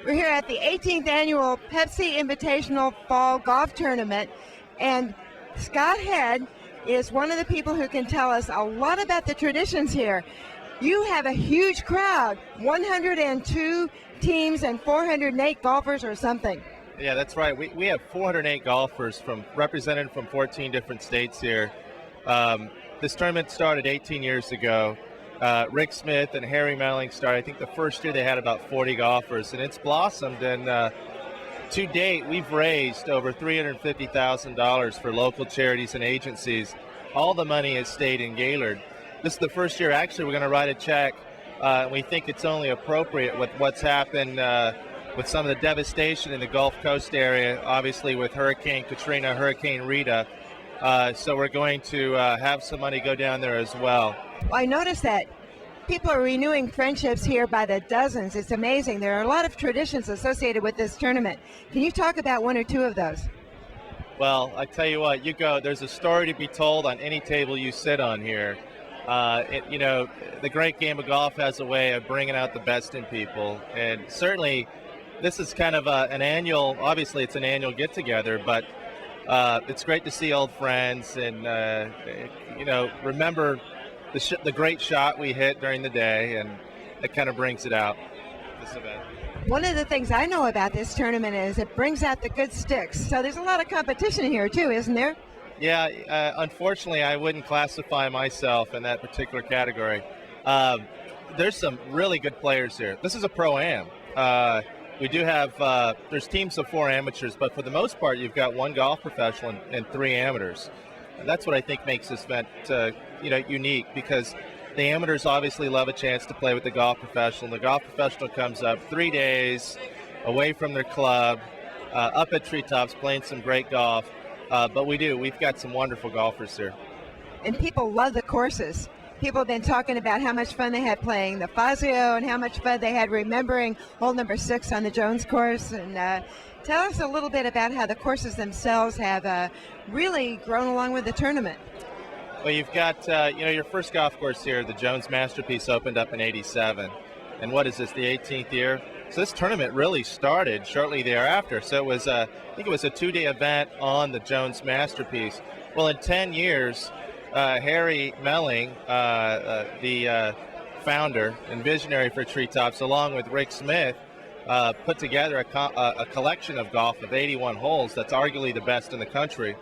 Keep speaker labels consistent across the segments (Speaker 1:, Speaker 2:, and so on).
Speaker 1: We're here at the 18th annual Pepsi Invitational Fall Golf Tournament, and Scott Head is one of the people who can tell us a lot about the traditions here. You have a huge crowd, 102 teams and 408 golfers or something.
Speaker 2: Yeah, that's right. We have 408 golfers represented from 14 different states here. This tournament started 18 years ago. Rick Smith and Harry Melling started. I think the first year they had about 40 golfers, and it's blossomed. And to date, we've raised over $350,000 for local charities and agencies. All the money has stayed in Gaylord. This is the first year, actually, we're going to write a check. We think it's only appropriate with what's happened with some of the devastation in the Gulf Coast area, obviously with Hurricane Katrina, Hurricane Rita. So we're going to have some money go down there as well.
Speaker 1: Well, I noticed that people are renewing friendships here by the dozens. It's amazing. There are a lot of traditions associated with this tournament. Can you talk about one or two of those?
Speaker 2: Well, I tell you what, there's a story to be told on any table you sit on here. The great game of golf has a way of bringing out the best in people. And certainly this is kind of an annual, obviously it's an annual get-together, but it's great to see old friends and, remember the great shot we hit during the day, and it kind of brings it out, this event.
Speaker 1: One of the things I know about this tournament is it brings out the good sticks. So there's a lot of competition here too, isn't there?
Speaker 2: Yeah, unfortunately, I wouldn't classify myself in that particular category. There's some really good players here. This is a pro-am. We do have, there's teams of 4 amateurs, but for the most part, you've got 1 golf professional and 3 amateurs. And that's what I think makes this event, unique, because the amateurs obviously love a chance to play with the golf professional. The golf professional comes up 3 days away from their club, up at Treetops, playing some great golf. But we've got some wonderful golfers here.
Speaker 1: And people love the courses. People have been talking about how much fun they had playing the Fazio and how much fun they had remembering hole number 6 on the Jones course. And tell us a little bit about how the courses themselves have really grown along with the tournament.
Speaker 2: Well, you've got, your first golf course here, the Jones Masterpiece, opened up in '87. And what is this, the 18th year? So this tournament really started shortly thereafter. So it was, I think it was a 2-day event on the Jones Masterpiece. Well, in 10 years, Harry Melling, the founder and visionary for Treetops, along with Rick Smith, put together a collection of golf of 81 holes that's arguably the best in the country.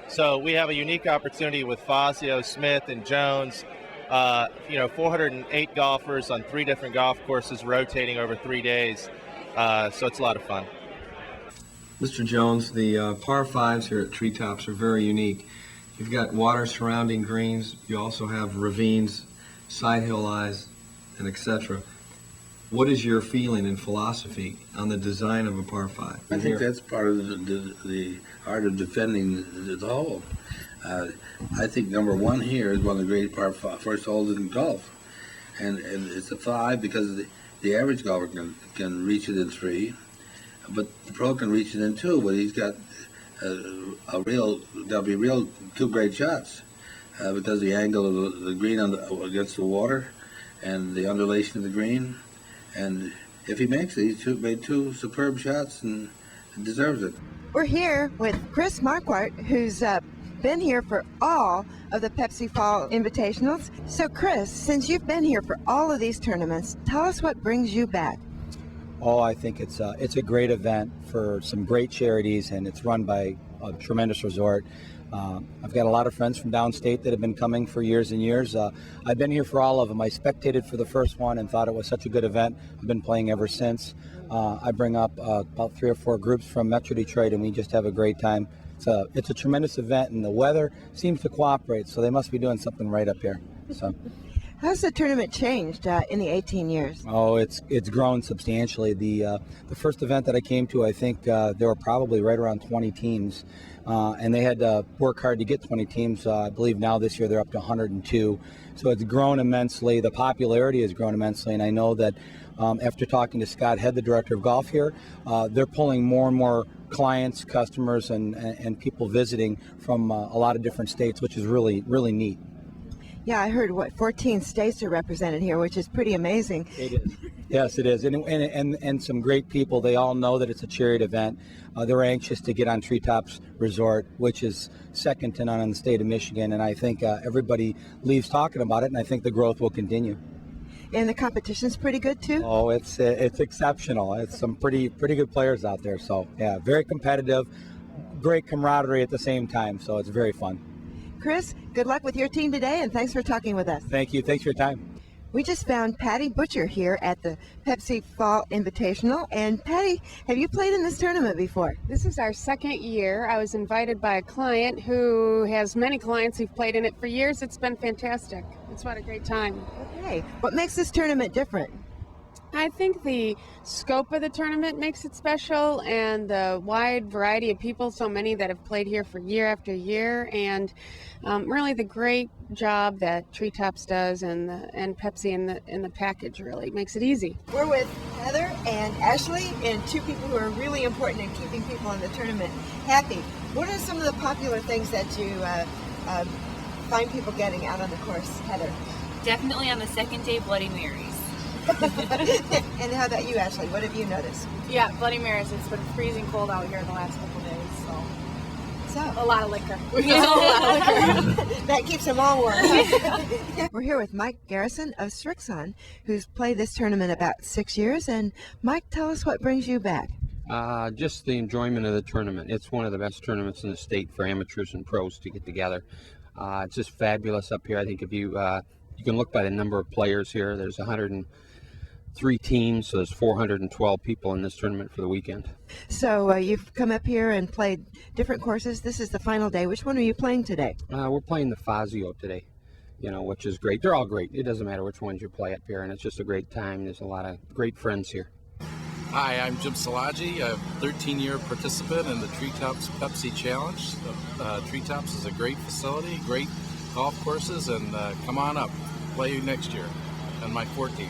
Speaker 2: So we have a unique opportunity with Fazio, Smith, and Jones. 408 golfers on 3 different golf courses rotating over 3 days. So it's a lot of fun.
Speaker 3: Mr. Jones, the par 5s here at Treetops are very unique. You've got water surrounding greens. You also have ravines, side hill lies, and etc. What is your feeling and philosophy on the design of a par 5?
Speaker 4: I think that's part of the art of defending the hole. I think number 1 here is one of the great first holes in golf, and it's a 5 because the average golfer can reach it in 3, but the pro can reach it in 2. But he's got there'll be 2 great shots because the angle of the green against the water and the undulation of the green, and if he makes it, he's made 2 superb shots and deserves it.
Speaker 1: We're here with Chris Marquardt, who's been here for all of the Pepsi Fall Invitationals. So Chris, since you've been here for all of these tournaments, tell us what brings you back.
Speaker 5: Oh, I think it's a great event for some great charities, and it's run by a tremendous resort. I've got a lot of friends from downstate that have been coming for years and years. I've been here for all of them. I spectated for the first one and thought it was such a good event. I've been playing ever since. I bring up about 3 or 4 groups from Metro Detroit, and we just have a great time. It's a tremendous event, and the weather seems to cooperate, so they must be doing something right up here. So.
Speaker 1: How's the tournament changed in the 18 years?
Speaker 5: Oh, it's grown substantially. The first event that I came to, I think there were probably right around 20 teams, and they had to work hard to get 20 teams. I believe now this year they're up to 102. So it's grown immensely. The popularity has grown immensely, and I know that after talking to Scott Head, the director of golf here, they're pulling more and more clients, customers, and people visiting from a lot of different states, which is really, really neat.
Speaker 1: Yeah, I heard, 14 states are represented here, which is pretty amazing.
Speaker 5: It is. Yes, it is, and some great people. They all know that it's a charity event. They're anxious to get on Treetops Resort, which is second to none in the state of Michigan, and I think everybody leaves talking about it, and I think the growth will continue.
Speaker 1: And the competition's pretty good too?
Speaker 5: Oh, it's exceptional. It's some pretty good players out there. So yeah, very competitive, great camaraderie at the same time. So it's very fun.
Speaker 1: Chris, good luck with your team today, and thanks for talking with us.
Speaker 5: Thank you. Thanks for your time.
Speaker 1: We just found Patty Butcher here at the Pepsi Fall Invitational. And Patty, have you played in this tournament before?
Speaker 6: This is our second year. I was invited by a client who has many clients who've played in it for years. It's been fantastic. It's what a great time.
Speaker 1: Okay. What makes this tournament different?
Speaker 6: I think the scope of the tournament makes it special, and the wide variety of people, so many that have played here for year after year, and really the great job that Treetops does and Pepsi in the package really makes it easy.
Speaker 1: We're with Heather and Ashley, and two people who are really important in keeping people in the tournament happy. What are some of the popular things that you find people getting out on the course, Heather?
Speaker 7: Definitely on the second day, Bloody Marys.
Speaker 1: And how about you, Ashley? What have you noticed?
Speaker 8: Yeah, Bloody Marys. It's been freezing cold out here the last couple of days,
Speaker 1: So
Speaker 8: a lot of liquor.
Speaker 1: that keeps them all warm. We're here with Mike Garrison of Strixon, who's played this tournament about 6 years. And Mike, tell us what brings you back.
Speaker 9: Just the enjoyment of the tournament. It's one of the best tournaments in the state for amateurs and pros to get together. It's just fabulous up here. I think if you can look by the number of players here. There's 103 teams, so there's 412 people in this tournament for the weekend.
Speaker 1: So you've come up here and played different courses. This is the final day. Which one are you playing today?
Speaker 9: We're playing the Fazio today, which is great. They're all great. It doesn't matter which ones you play up here, and it's just a great time. There's a lot of great friends here.
Speaker 10: Hi, I'm Jim Salaji, a 13-year participant in the Treetops Pepsi Challenge. Treetops is a great facility, great golf courses, and come on up, play next year on my 14th.